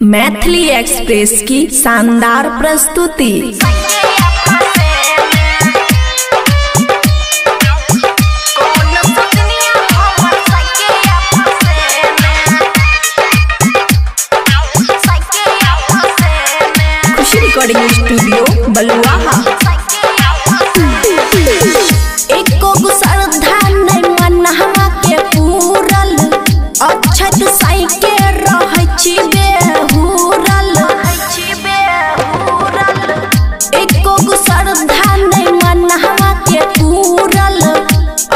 Maithili express की शानदार प्रस्तुति। खुशी रिकॉर्डिंग स्टूडियो बलुआहा। एको श्रद्धा नहीं मनहवा के पूरल, अक्षत साइके रहै छी बेहुरल। एको श्रद्धा नहीं मनहवा के पूरल,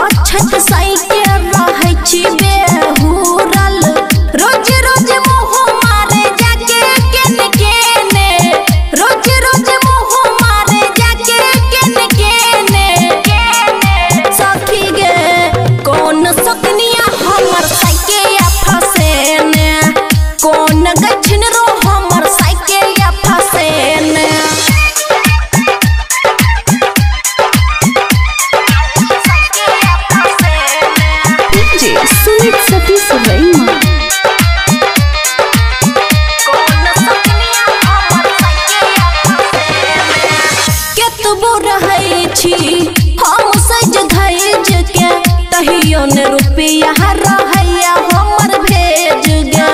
अक्षत साइके रहै छी बेहुरल। रोज रोज मुँह मारे जाके केने केने, रोज रोज मुँह मारे जाके केने केने। सखी गे कौन सकनिया हमर साइके या फसेने, कौन गछन रो हमर साइके या फसेने। सुमित सती सुरैमा केतबो रहै छी हम सज धैज के, तहियो ने रुपया रहैया हमर भेज गे।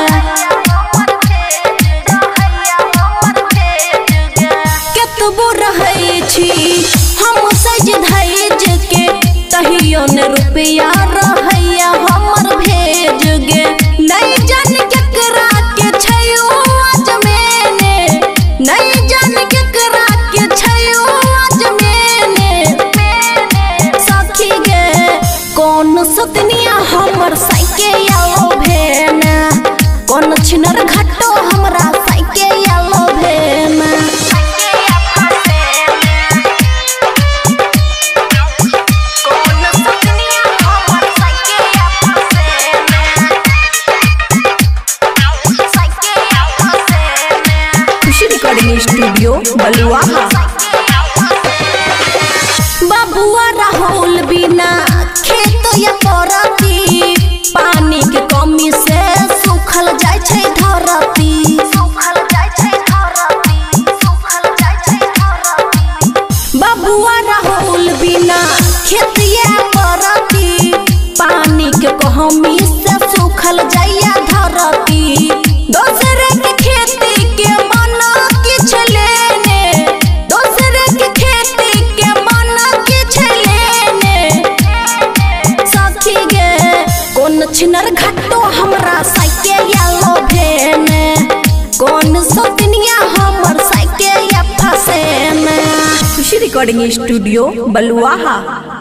केतबो रहै छी हम सज धैज के, तहियो ने रुपया रहैया हमर भेज गे। नहीं जान केकरा के छयो अजमेने, नहीं जान केकरा के छयो अजमेने। सखी गे कौन सतनिया हमर साइके यालो भेना, कौन छिनर घटो हमरा साइके यालो भेना। रिकॉर्डिंग स्टूडियो बलुआहा। बबुआ राहुल बिना खेत या परती, पानी के कमी से सूखल जाय छै धरती। बबुआ राहुल बिना खेत या परती, पानी के कमी से सूखल जाय धरती। दोसरे के खेती के मन किछ लेने, दोसरे के खेती के मन किछ लेने। सखी गे कौन छिनर घटो हमरा साइके यालो भेने, कौन सतनिया हमर साइके या फसेने। खुशी रिकॉर्डिंग स्टूडियो बलुआहा।